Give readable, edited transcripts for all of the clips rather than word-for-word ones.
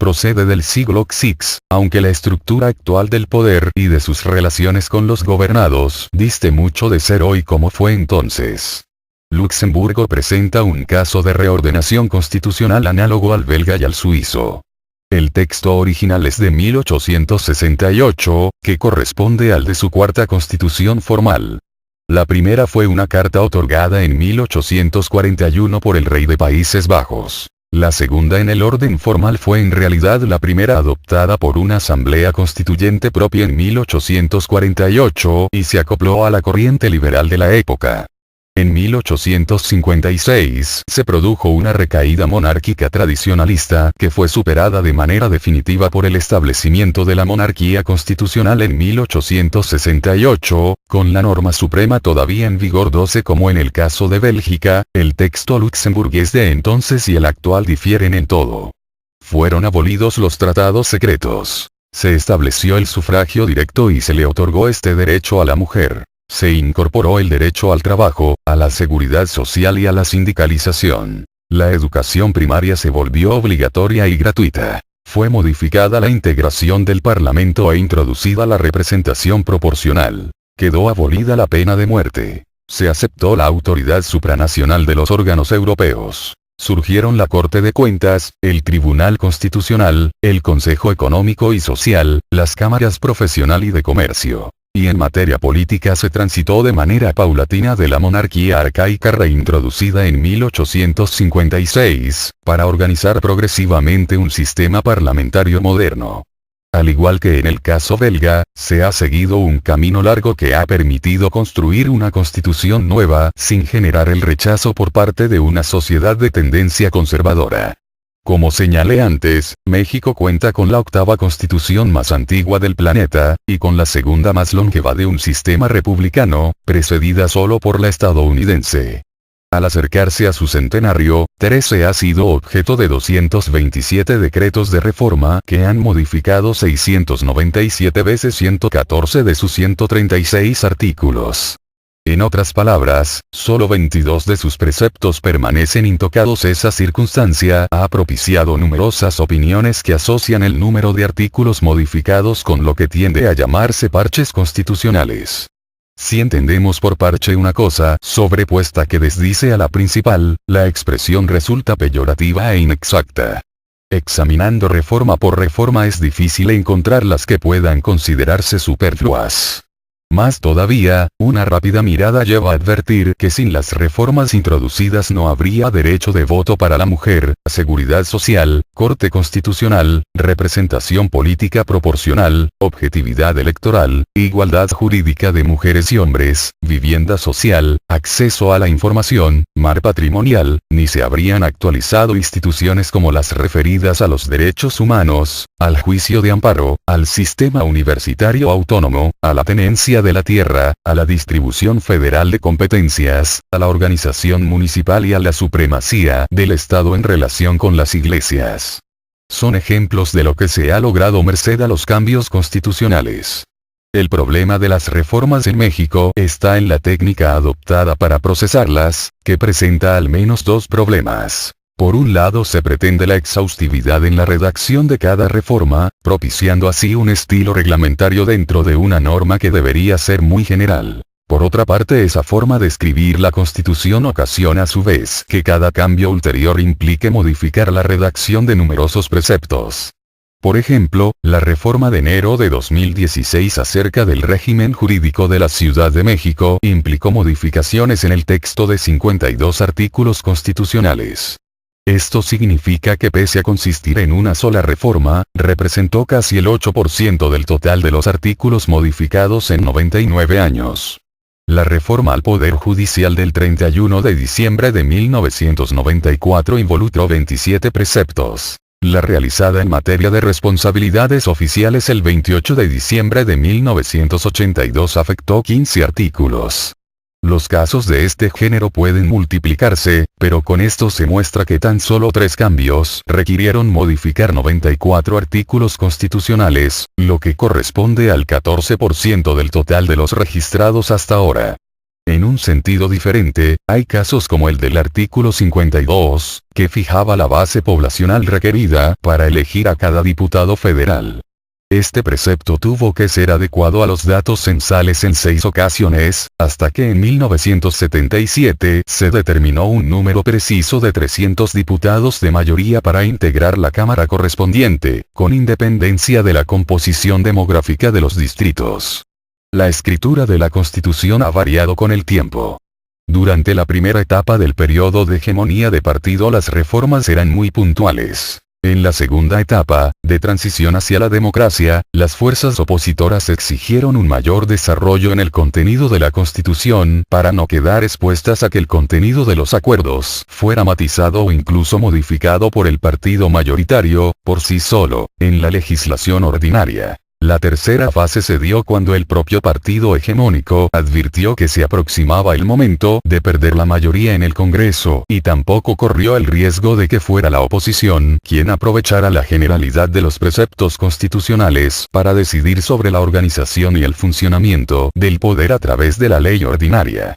procede del siglo VI, aunque la estructura actual del poder y de sus relaciones con los gobernados diste mucho de ser hoy como fue entonces. Luxemburgo presenta un caso de reordenación constitucional análogo al belga y al suizo. El texto original es de 1868, que corresponde al de su cuarta constitución formal. La primera fue una carta otorgada en 1841 por el rey de Países Bajos. La segunda en el orden formal fue en realidad la primera adoptada por una asamblea constituyente propia en 1848 y se acopló a la corriente liberal de la época. En 1856 se produjo una recaída monárquica tradicionalista que fue superada de manera definitiva por el establecimiento de la monarquía constitucional en 1868, con la norma suprema todavía en vigor 12 como en el caso de Bélgica, el texto luxemburgués de entonces y el actual difieren en todo. Fueron abolidos los tratados secretos. Se estableció el sufragio directo y se le otorgó este derecho a la mujer. Se incorporó el derecho al trabajo, a la seguridad social y a la sindicalización. La educación primaria se volvió obligatoria y gratuita. Fue modificada la integración del Parlamento e introducida la representación proporcional. Quedó abolida la pena de muerte. Se aceptó la autoridad supranacional de los órganos europeos. Surgieron la Corte de Cuentas, el Tribunal Constitucional, el Consejo Económico y Social, las cámaras profesional y de comercio. Y en materia política se transitó de manera paulatina de la monarquía arcaica reintroducida en 1856, para organizar progresivamente un sistema parlamentario moderno. Al igual que en el caso belga, se ha seguido un camino largo que ha permitido construir una constitución nueva sin generar el rechazo por parte de una sociedad de tendencia conservadora. Como señalé antes, México cuenta con la octava constitución más antigua del planeta, y con la segunda más longeva de un sistema republicano, precedida solo por la estadounidense. Al acercarse a su centenario, 13 ha sido objeto de 227 decretos de reforma que han modificado 697 veces 114 de sus 136 artículos. En otras palabras, solo 22 de sus preceptos permanecen intocados. Esa circunstancia ha propiciado numerosas opiniones que asocian el número de artículos modificados con lo que tiende a llamarse parches constitucionales. Si entendemos por parche una cosa sobrepuesta que desdice a la principal, la expresión resulta peyorativa e inexacta. Examinando reforma por reforma es difícil encontrar las que puedan considerarse superfluas. Más todavía, una rápida mirada lleva a advertir que sin las reformas introducidas no habría derecho de voto para la mujer, seguridad social, corte constitucional, representación política proporcional, objetividad electoral, igualdad jurídica de mujeres y hombres, vivienda social, acceso a la información, mar patrimonial, ni se habrían actualizado instituciones como las referidas a los derechos humanos, al juicio de amparo, al sistema universitario autónomo, a la tenencia de la tierra, a la distribución federal de competencias, a la organización municipal y a la supremacía del Estado en relación con las iglesias. Son ejemplos de lo que se ha logrado merced a los cambios constitucionales. El problema de las reformas en México está en la técnica adoptada para procesarlas, que presenta al menos dos problemas. Por un lado se pretende la exhaustividad en la redacción de cada reforma, propiciando así un estilo reglamentario dentro de una norma que debería ser muy general. Por otra parte, esa forma de escribir la Constitución ocasiona a su vez que cada cambio ulterior implique modificar la redacción de numerosos preceptos. Por ejemplo, la reforma de enero de 2016 acerca del régimen jurídico de la Ciudad de México implicó modificaciones en el texto de 52 artículos constitucionales. Esto significa que pese a consistir en una sola reforma, representó casi el 8% del total de los artículos modificados en 99 años. La reforma al Poder Judicial del 31 de diciembre de 1994 involucró 27 preceptos. La realizada en materia de responsabilidades oficiales el 28 de diciembre de 1982 afectó 15 artículos. Los casos de este género pueden multiplicarse, pero con esto se muestra que tan solo 3 cambios requirieron modificar 94 artículos constitucionales, lo que corresponde al 14% del total de los registrados hasta ahora. En un sentido diferente, hay casos como el del artículo 52, que fijaba la base poblacional requerida para elegir a cada diputado federal. Este precepto tuvo que ser adecuado a los datos censales en 6 ocasiones, hasta que en 1977 se determinó un número preciso de 300 diputados de mayoría para integrar la Cámara correspondiente, con independencia de la composición demográfica de los distritos. La escritura de la Constitución ha variado con el tiempo. Durante la primera etapa del periodo de hegemonía de partido las reformas eran muy puntuales. En la segunda etapa, de transición hacia la democracia, las fuerzas opositoras exigieron un mayor desarrollo en el contenido de la Constitución para no quedar expuestas a que el contenido de los acuerdos fuera matizado o incluso modificado por el partido mayoritario, por sí solo, en la legislación ordinaria. La tercera fase se dio cuando el propio partido hegemónico advirtió que se aproximaba el momento de perder la mayoría en el Congreso y tampoco corrió el riesgo de que fuera la oposición quien aprovechara la generalidad de los preceptos constitucionales para decidir sobre la organización y el funcionamiento del poder a través de la ley ordinaria.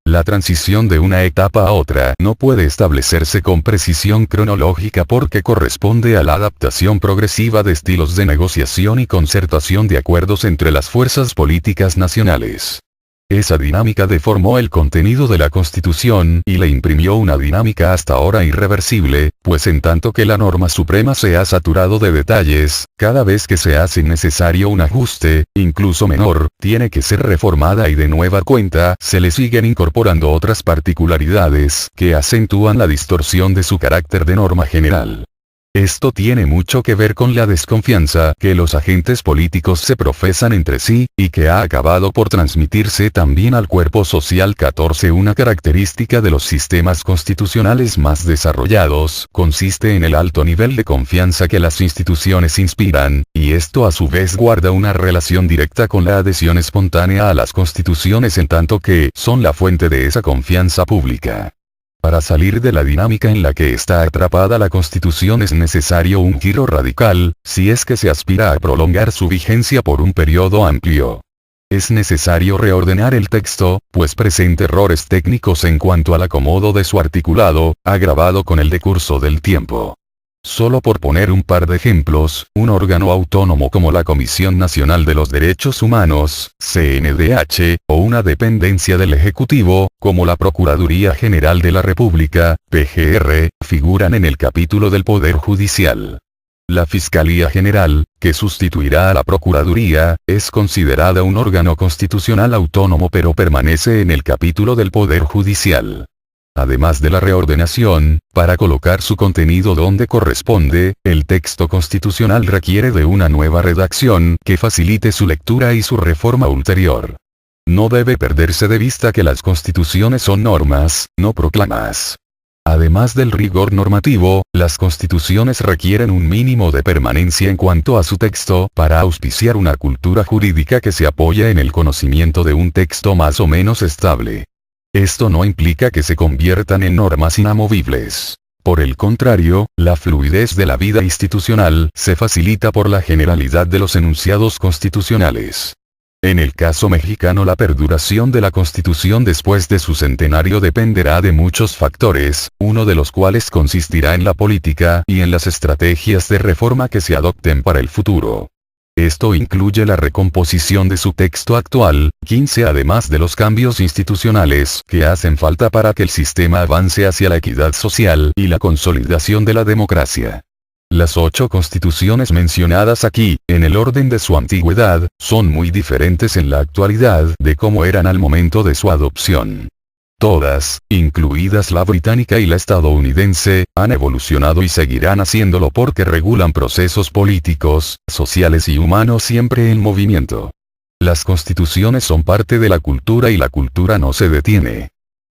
La transición de una etapa a otra no puede establecerse con precisión cronológica porque corresponde a la adaptación progresiva de estilos de negociación y concertación de acuerdos entre las fuerzas políticas nacionales. Esa dinámica deformó el contenido de la Constitución y le imprimió una dinámica hasta ahora irreversible, pues en tanto que la norma suprema se ha saturado de detalles, cada vez que se hace necesario un ajuste, incluso menor, tiene que ser reformada y de nueva cuenta se le siguen incorporando otras particularidades que acentúan la distorsión de su carácter de norma general. Esto tiene mucho que ver con la desconfianza que los agentes políticos se profesan entre sí, y que ha acabado por transmitirse también al cuerpo social. 14. Una característica de los sistemas constitucionales más desarrollados consiste en el alto nivel de confianza que las instituciones inspiran, y esto a su vez guarda una relación directa con la adhesión espontánea a las constituciones en tanto que son la fuente de esa confianza pública. Para salir de la dinámica en la que está atrapada la Constitución es necesario un giro radical, si es que se aspira a prolongar su vigencia por un periodo amplio. Es necesario reordenar el texto, pues presenta errores técnicos en cuanto al acomodo de su articulado, agravado con el decurso del tiempo. Solo por poner un par de ejemplos, un órgano autónomo como la Comisión Nacional de los Derechos Humanos, CNDH, o una dependencia del Ejecutivo, como la Procuraduría General de la República, PGR, figuran en el capítulo del Poder Judicial. La Fiscalía General, que sustituirá a la Procuraduría, es considerada un órgano constitucional autónomo pero permanece en el capítulo del Poder Judicial. Además de la reordenación, para colocar su contenido donde corresponde, el texto constitucional requiere de una nueva redacción que facilite su lectura y su reforma ulterior. No debe perderse de vista que las constituciones son normas, no proclamas. Además del rigor normativo, las constituciones requieren un mínimo de permanencia en cuanto a su texto para auspiciar una cultura jurídica que se apoya en el conocimiento de un texto más o menos estable. Esto no implica que se conviertan en normas inamovibles. Por el contrario, la fluidez de la vida institucional se facilita por la generalidad de los enunciados constitucionales. En el caso mexicano la perduración de la Constitución después de su centenario dependerá de muchos factores, uno de los cuales consistirá en la política y en las estrategias de reforma que se adopten para el futuro. Esto incluye la recomposición de su texto actual, 15 además de los cambios institucionales que hacen falta para que el sistema avance hacia la equidad social y la consolidación de la democracia. Las 8 constituciones mencionadas aquí, en el orden de su antigüedad, son muy diferentes en la actualidad de cómo eran al momento de su adopción. Todas, incluidas la británica y la estadounidense, han evolucionado y seguirán haciéndolo porque regulan procesos políticos, sociales y humanos siempre en movimiento. Las constituciones son parte de la cultura y la cultura no se detiene.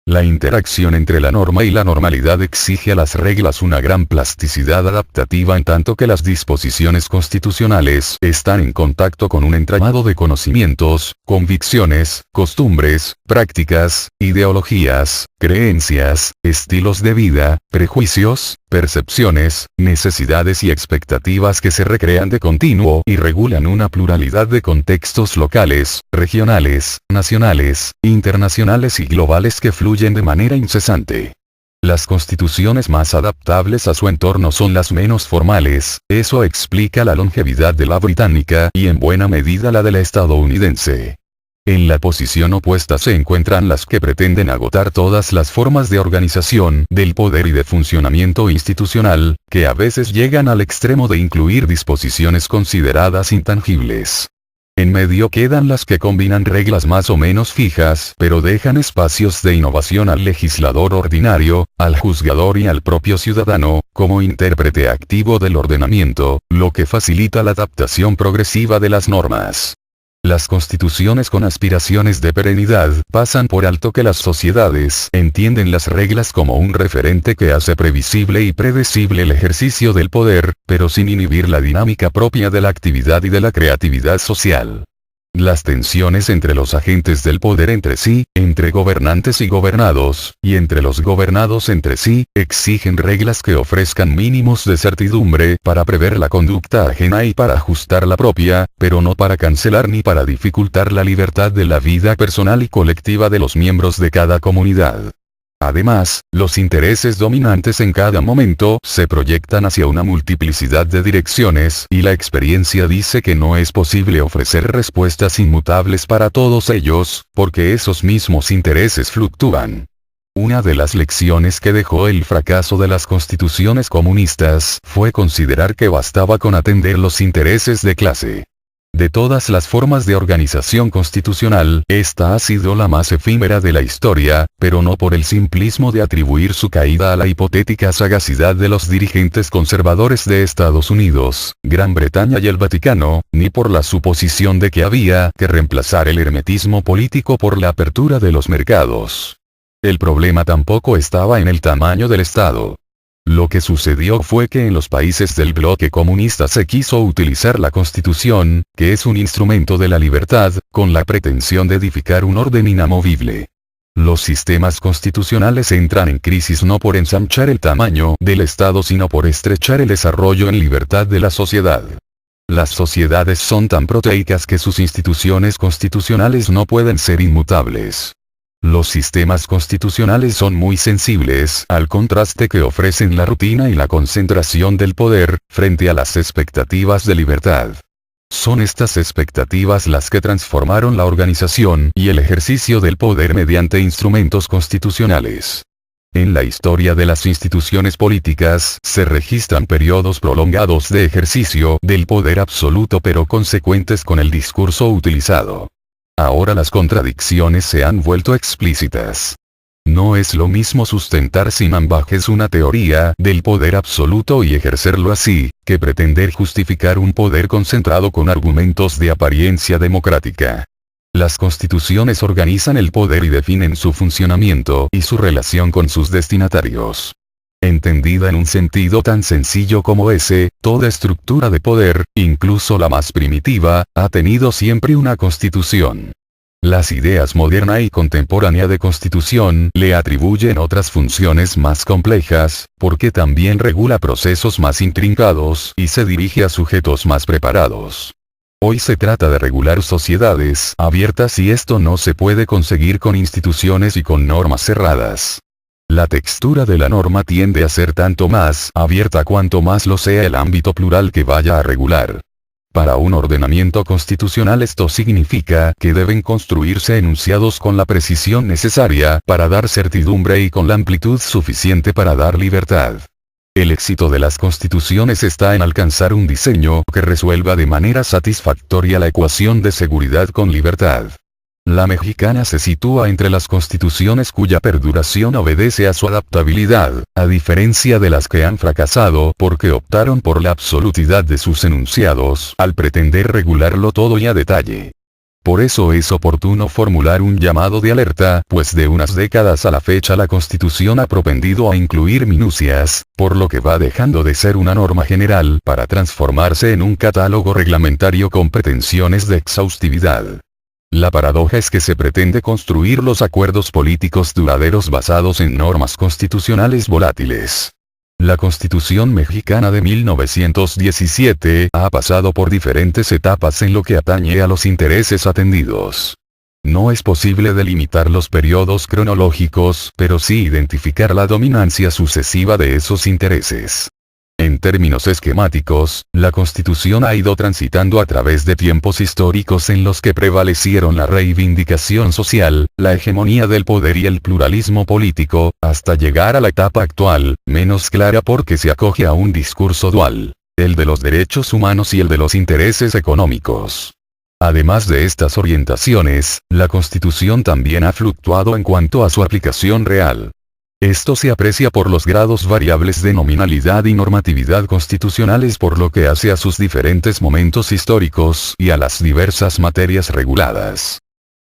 La interacción entre la norma y la normalidad exige a las reglas una gran plasticidad adaptativa en tanto que las disposiciones constitucionales están en contacto con un entramado de conocimientos, convicciones, costumbres, prácticas, ideologías, creencias, estilos de vida, prejuicios, percepciones, necesidades y expectativas que se recrean de continuo y regulan una pluralidad de contextos locales, regionales, nacionales, internacionales y globales que fluyen de manera incesante. Las constituciones más adaptables a su entorno son las menos formales, eso explica la longevidad de la británica y en buena medida la de la estadounidense. En la posición opuesta se encuentran las que pretenden agotar todas las formas de organización del poder y de funcionamiento institucional, que a veces llegan al extremo de incluir disposiciones consideradas intangibles. En medio quedan las que combinan reglas más o menos fijas, pero dejan espacios de innovación al legislador ordinario, al juzgador y al propio ciudadano, como intérprete activo del ordenamiento, lo que facilita la adaptación progresiva de las normas. Las constituciones con aspiraciones de perenidad pasan por alto que las sociedades entienden las reglas como un referente que hace previsible y predecible el ejercicio del poder, pero sin inhibir la dinámica propia de la actividad y de la creatividad social. Las tensiones entre los agentes del poder entre sí, entre gobernantes y gobernados, y entre los gobernados entre sí, exigen reglas que ofrezcan mínimos de certidumbre para prever la conducta ajena y para ajustar la propia, pero no para cancelar ni para dificultar la libertad de la vida personal y colectiva de los miembros de cada comunidad. Además, los intereses dominantes en cada momento se proyectan hacia una multiplicidad de direcciones y la experiencia dice que no es posible ofrecer respuestas inmutables para todos ellos, porque esos mismos intereses fluctúan. Una de las lecciones que dejó el fracaso de las constituciones comunistas fue considerar que bastaba con atender los intereses de clase. De todas las formas de organización constitucional, esta ha sido la más efímera de la historia, pero no por el simplismo de atribuir su caída a la hipotética sagacidad de los dirigentes conservadores de Estados Unidos, Gran Bretaña y el Vaticano, ni por la suposición de que había que reemplazar el hermetismo político por la apertura de los mercados. El problema tampoco estaba en el tamaño del Estado. Lo que sucedió fue que en los países del bloque comunista se quiso utilizar la Constitución, que es un instrumento de la libertad, con la pretensión de edificar un orden inamovible. Los sistemas constitucionales entran en crisis no por ensanchar el tamaño del Estado sino por estrechar el desarrollo en libertad de la sociedad. Las sociedades son tan proteicas que sus instituciones constitucionales no pueden ser inmutables. Los sistemas constitucionales son muy sensibles al contraste que ofrecen la rutina y la concentración del poder, frente a las expectativas de libertad. Son estas expectativas las que transformaron la organización y el ejercicio del poder mediante instrumentos constitucionales. En la historia de las instituciones políticas se registran periodos prolongados de ejercicio del poder absoluto pero consecuentes con el discurso utilizado. Ahora las contradicciones se han vuelto explícitas. No es lo mismo sustentar sin ambajes una teoría del poder absoluto y ejercerlo así, que pretender justificar un poder concentrado con argumentos de apariencia democrática. Las constituciones organizan el poder y definen su funcionamiento y su relación con sus destinatarios. Entendida en un sentido tan sencillo como ese, toda estructura de poder, incluso la más primitiva, ha tenido siempre una constitución. Las ideas moderna y contemporánea de constitución le atribuyen otras funciones más complejas, porque también regula procesos más intrincados y se dirige a sujetos más preparados. Hoy se trata de regular sociedades abiertas y esto no se puede conseguir con instituciones y con normas cerradas. La textura de la norma tiende a ser tanto más abierta cuanto más lo sea el ámbito plural que vaya a regular. Para un ordenamiento constitucional esto significa que deben construirse enunciados con la precisión necesaria para dar certidumbre y con la amplitud suficiente para dar libertad. El éxito de las constituciones está en alcanzar un diseño que resuelva de manera satisfactoria la ecuación de seguridad con libertad. La mexicana se sitúa entre las constituciones cuya perduración obedece a su adaptabilidad, a diferencia de las que han fracasado porque optaron por la absolutidad de sus enunciados al pretender regularlo todo y a detalle. Por eso es oportuno formular un llamado de alerta, pues de unas décadas a la fecha la Constitución ha propendido a incluir minucias, por lo que va dejando de ser una norma general para transformarse en un catálogo reglamentario con pretensiones de exhaustividad. La paradoja es que se pretende construir los acuerdos políticos duraderos basados en normas constitucionales volátiles. La Constitución mexicana de 1917 ha pasado por diferentes etapas en lo que atañe a los intereses atendidos. No es posible delimitar los periodos cronológicos, pero sí identificar la dominancia sucesiva de esos intereses. En términos esquemáticos, la Constitución ha ido transitando a través de tiempos históricos en los que prevalecieron la reivindicación social, la hegemonía del poder y el pluralismo político, hasta llegar a la etapa actual, menos clara porque se acoge a un discurso dual, el de los derechos humanos y el de los intereses económicos. Además de estas orientaciones, la Constitución también ha fluctuado en cuanto a su aplicación real. Esto se aprecia por los grados variables de nominalidad y normatividad constitucionales por lo que hace a sus diferentes momentos históricos y a las diversas materias reguladas.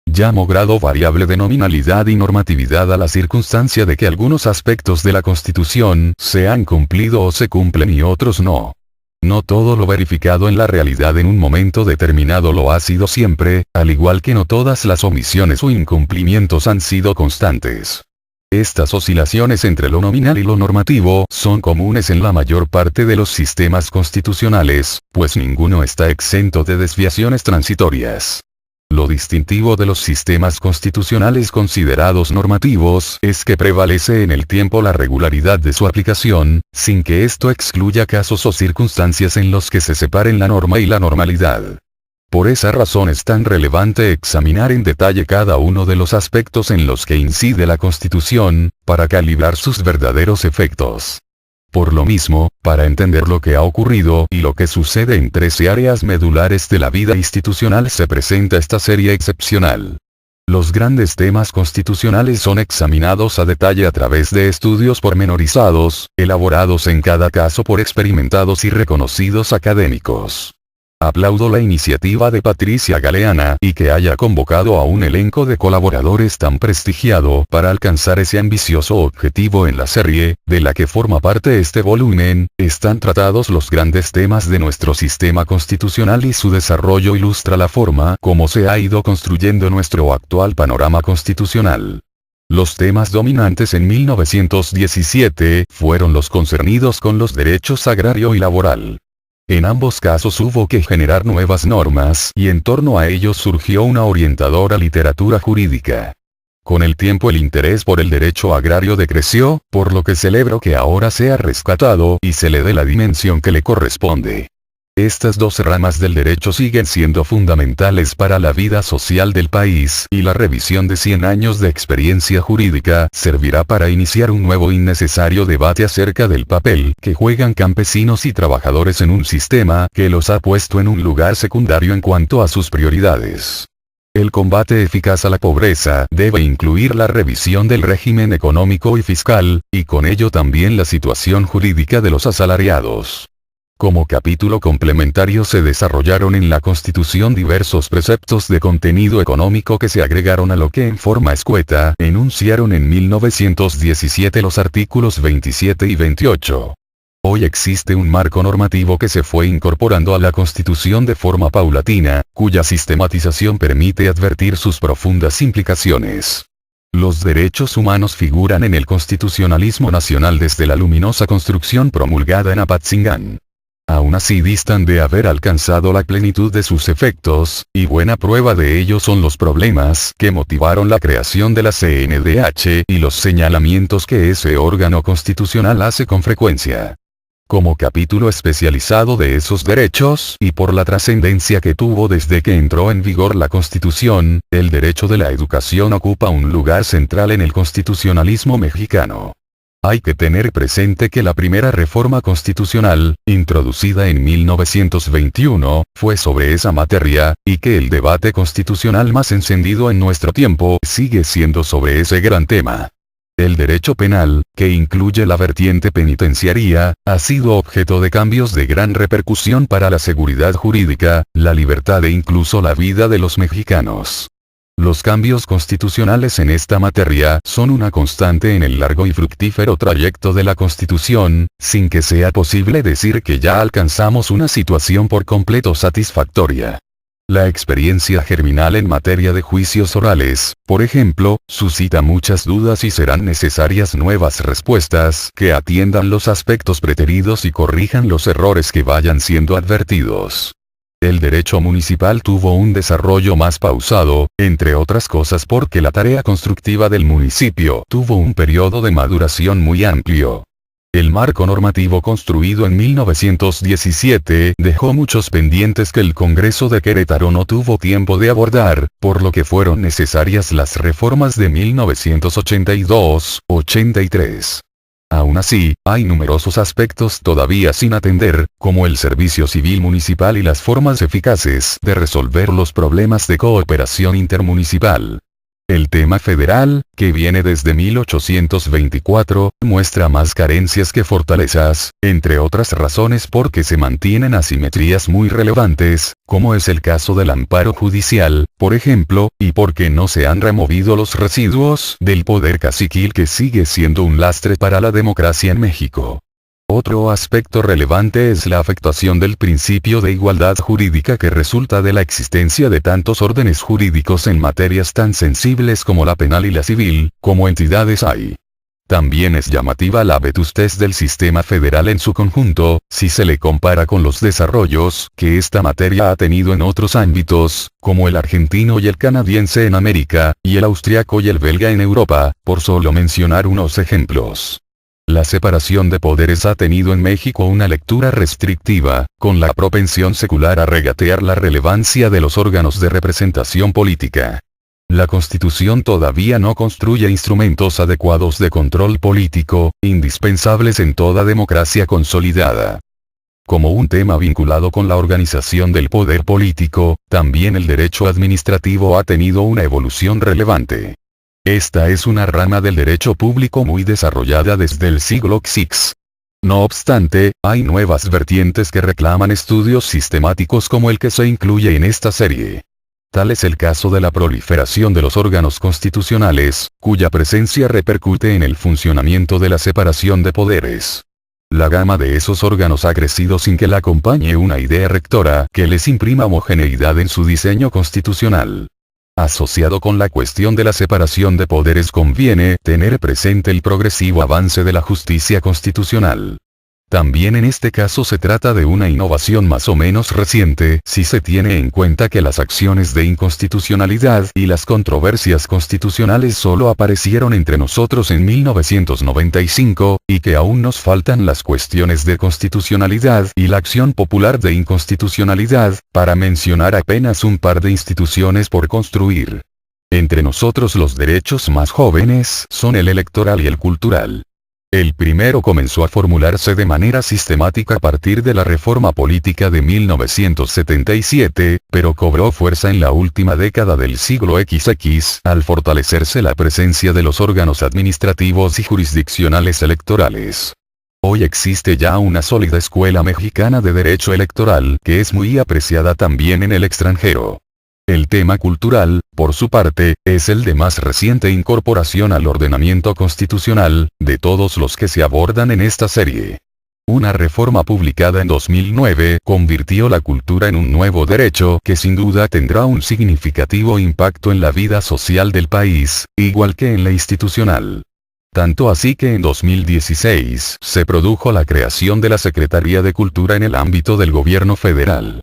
Llamo grado variable de nominalidad y normatividad a la circunstancia de que algunos aspectos de la Constitución se han cumplido o se cumplen y otros no. No todo lo verificado en la realidad en un momento determinado lo ha sido siempre, al igual que no todas las omisiones o incumplimientos han sido constantes. Estas oscilaciones entre lo nominal y lo normativo son comunes en la mayor parte de los sistemas constitucionales, pues ninguno está exento de desviaciones transitorias. Lo distintivo de los sistemas constitucionales considerados normativos es que prevalece en el tiempo la regularidad de su aplicación, sin que esto excluya casos o circunstancias en los que se separen la norma y la normalidad. Por esa razón es tan relevante examinar en detalle cada uno de los aspectos en los que incide la Constitución, para calibrar sus verdaderos efectos. Por lo mismo, para entender lo que ha ocurrido y lo que sucede en 13 áreas medulares de la vida institucional se presenta esta serie excepcional. Los grandes temas constitucionales son examinados a detalle a través de estudios pormenorizados, elaborados en cada caso por experimentados y reconocidos académicos. Aplaudo la iniciativa de Patricia Galeana y que haya convocado a un elenco de colaboradores tan prestigiado para alcanzar ese ambicioso objetivo en la serie, de la que forma parte este volumen. Están tratados los grandes temas de nuestro sistema constitucional y su desarrollo ilustra la forma como se ha ido construyendo nuestro actual panorama constitucional. Los temas dominantes en 1917 fueron los concernidos con los derechos agrario y laboral. En ambos casos hubo que generar nuevas normas y en torno a ellos surgió una orientadora literatura jurídica. Con el tiempo el interés por el derecho agrario decreció, por lo que celebro que ahora sea rescatado y se le dé la dimensión que le corresponde. Estas dos ramas del derecho siguen siendo fundamentales para la vida social del país y la revisión de 100 años de experiencia jurídica servirá para iniciar un nuevo innecesario debate acerca del papel que juegan campesinos y trabajadores en un sistema que los ha puesto en un lugar secundario en cuanto a sus prioridades. El combate eficaz a la pobreza debe incluir la revisión del régimen económico y fiscal, y con ello también la situación jurídica de los asalariados. Como capítulo complementario se desarrollaron en la Constitución diversos preceptos de contenido económico que se agregaron a lo que en forma escueta enunciaron en 1917 los artículos 27 y 28. Hoy existe un marco normativo que se fue incorporando a la Constitución de forma paulatina, cuya sistematización permite advertir sus profundas implicaciones. Los derechos humanos figuran en el constitucionalismo nacional desde la luminosa construcción promulgada en Apatzingán. Aún así distan de haber alcanzado la plenitud de sus efectos, y buena prueba de ello son los problemas que motivaron la creación de la CNDH y los señalamientos que ese órgano constitucional hace con frecuencia. Como capítulo especializado de esos derechos, y por la trascendencia que tuvo desde que entró en vigor la Constitución, el derecho de la educación ocupa un lugar central en el constitucionalismo mexicano. Hay que tener presente que la primera reforma constitucional, introducida en 1921, fue sobre esa materia, y que el debate constitucional más encendido en nuestro tiempo sigue siendo sobre ese gran tema. El derecho penal, que incluye la vertiente penitenciaria, ha sido objeto de cambios de gran repercusión para la seguridad jurídica, la libertad e incluso la vida de los mexicanos. Los cambios constitucionales en esta materia son una constante en el largo y fructífero trayecto de la Constitución, sin que sea posible decir que ya alcanzamos una situación por completo satisfactoria. La experiencia germinal en materia de juicios orales, por ejemplo, suscita muchas dudas y serán necesarias nuevas respuestas que atiendan los aspectos preteridos y corrijan los errores que vayan siendo advertidos. El derecho municipal tuvo un desarrollo más pausado, entre otras cosas porque la tarea constructiva del municipio tuvo un periodo de maduración muy amplio. El marco normativo construido en 1917 dejó muchos pendientes que el Congreso de Querétaro no tuvo tiempo de abordar, por lo que fueron necesarias las reformas de 1982-83. Aún así, hay numerosos aspectos todavía sin atender, como el servicio civil municipal y las formas eficaces de resolver los problemas de cooperación intermunicipal. El tema federal, que viene desde 1824, muestra más carencias que fortalezas, entre otras razones porque se mantienen asimetrías muy relevantes, como es el caso del amparo judicial, por ejemplo, y porque no se han removido los residuos del poder caciquil que sigue siendo un lastre para la democracia en México. Otro aspecto relevante es la afectación del principio de igualdad jurídica que resulta de la existencia de tantos órdenes jurídicos en materias tan sensibles como la penal y la civil, como entidades hay. También es llamativa la vetustez del sistema federal en su conjunto, si se le compara con los desarrollos que esta materia ha tenido en otros ámbitos, como el argentino y el canadiense en América, y el austriaco y el belga en Europa, por solo mencionar unos ejemplos. La separación de poderes ha tenido en México una lectura restrictiva, con la propensión secular a regatear la relevancia de los órganos de representación política. La Constitución todavía no construye instrumentos adecuados de control político, indispensables en toda democracia consolidada. Como un tema vinculado con la organización del poder político, también el derecho administrativo ha tenido una evolución relevante. Esta es una rama del derecho público muy desarrollada desde el siglo VI. No obstante, hay nuevas vertientes que reclaman estudios sistemáticos como el que se incluye en esta serie. Tal es el caso de la proliferación de los órganos constitucionales, cuya presencia repercute en el funcionamiento de la separación de poderes. La gama de esos órganos ha crecido sin que la acompañe una idea rectora que les imprima homogeneidad en su diseño constitucional. Asociado con la cuestión de la separación de poderes conviene tener presente el progresivo avance de la justicia constitucional. También en este caso se trata de una innovación más o menos reciente si se tiene en cuenta que las acciones de inconstitucionalidad y las controversias constitucionales solo aparecieron entre nosotros en 1995, y que aún nos faltan las cuestiones de constitucionalidad y la acción popular de inconstitucionalidad, para mencionar apenas un par de instituciones por construir. Entre nosotros los derechos más jóvenes son el electoral y el cultural. El primero comenzó a formularse de manera sistemática a partir de la reforma política de 1977, pero cobró fuerza en la última década del siglo XX, al fortalecerse la presencia de los órganos administrativos y jurisdiccionales electorales. Hoy existe ya una sólida escuela mexicana de derecho electoral que es muy apreciada también en el extranjero. El tema cultural, por su parte, es el de más reciente incorporación al ordenamiento constitucional, de todos los que se abordan en esta serie. Una reforma publicada en 2009 convirtió la cultura en un nuevo derecho que sin duda tendrá un significativo impacto en la vida social del país, igual que en la institucional. Tanto así que en 2016 se produjo la creación de la Secretaría de Cultura en el ámbito del gobierno federal.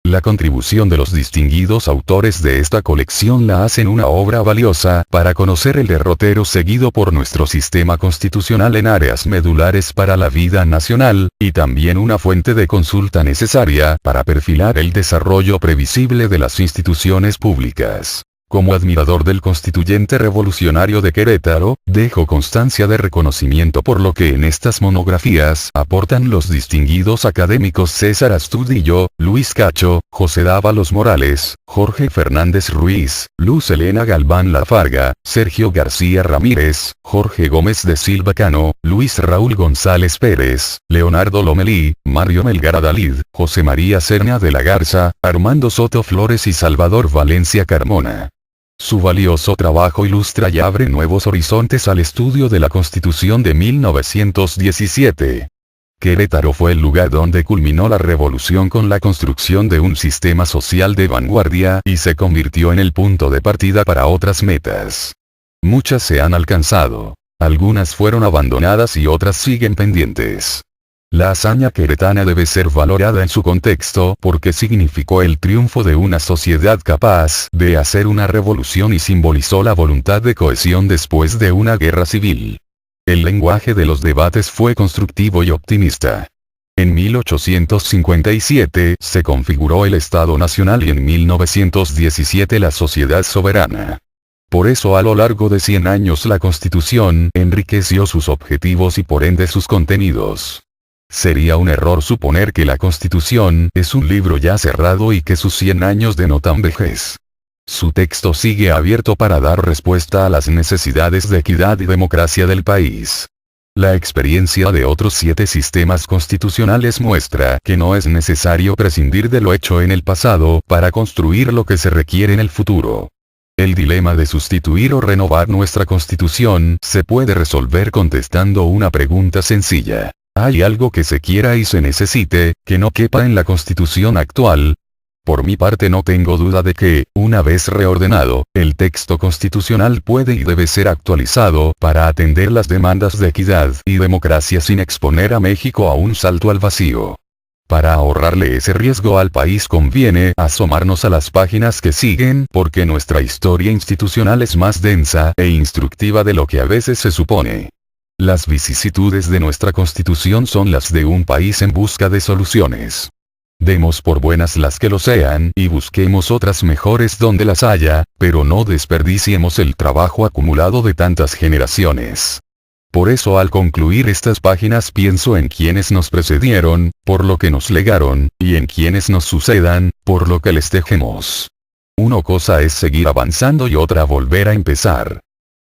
La contribución de los distinguidos autores de esta colección la hacen una obra valiosa para conocer el derrotero seguido por nuestro sistema constitucional en áreas medulares para la vida nacional, y también una fuente de consulta necesaria para perfilar el desarrollo previsible de las instituciones públicas. Como admirador del constituyente revolucionario de Querétaro, dejo constancia de reconocimiento por lo que en estas monografías aportan los distinguidos académicos César Astudillo, Luis Cacho, José Dávalos Morales, Jorge Fernández Ruiz, Luz Helena Galván Lafarga, Sergio García Ramírez, Jorge Gómez de Silva Cano, Luis Raúl González Pérez, Leonardo Lomelí, Mario Melgar Adalid, José María Serna de la Garza, Armando Soto Flores y Salvador Valencia Carmona. Su valioso trabajo ilustra y abre nuevos horizontes al estudio de la Constitución de 1917. Querétaro fue el lugar donde culminó la revolución con la construcción de un sistema social de vanguardia y se convirtió en el punto de partida para otras metas. Muchas se han alcanzado. Algunas fueron abandonadas y otras siguen pendientes. La hazaña queretana debe ser valorada en su contexto porque significó el triunfo de una sociedad capaz de hacer una revolución y simbolizó la voluntad de cohesión después de una guerra civil. El lenguaje de los debates fue constructivo y optimista. En 1857 se configuró el Estado Nacional y en 1917 la sociedad soberana. Por eso a lo largo de 100 años la Constitución enriqueció sus objetivos y por ende sus contenidos. Sería un error suponer que la Constitución es un libro ya cerrado y que sus 100 años denotan vejez. Su texto sigue abierto para dar respuesta a las necesidades de equidad y democracia del país. La experiencia de otros 7 sistemas constitucionales muestra que no es necesario prescindir de lo hecho en el pasado para construir lo que se requiere en el futuro. El dilema de sustituir o renovar nuestra Constitución se puede resolver contestando una pregunta sencilla. ¿Hay algo que se quiera y se necesite, que no quepa en la Constitución actual? Por mi parte no tengo duda de que, una vez reordenado, el texto constitucional puede y debe ser actualizado para atender las demandas de equidad y democracia sin exponer a México a un salto al vacío. Para ahorrarle ese riesgo al país conviene asomarnos a las páginas que siguen porque nuestra historia institucional es más densa e instructiva de lo que a veces se supone. Las vicisitudes de nuestra Constitución son las de un país en busca de soluciones. Demos por buenas las que lo sean y busquemos otras mejores donde las haya, pero no desperdiciemos el trabajo acumulado de tantas generaciones. Por eso al concluir estas páginas pienso en quienes nos precedieron, por lo que nos legaron, y en quienes nos sucedan, por lo que les dejemos. Una cosa es seguir avanzando y otra volver a empezar.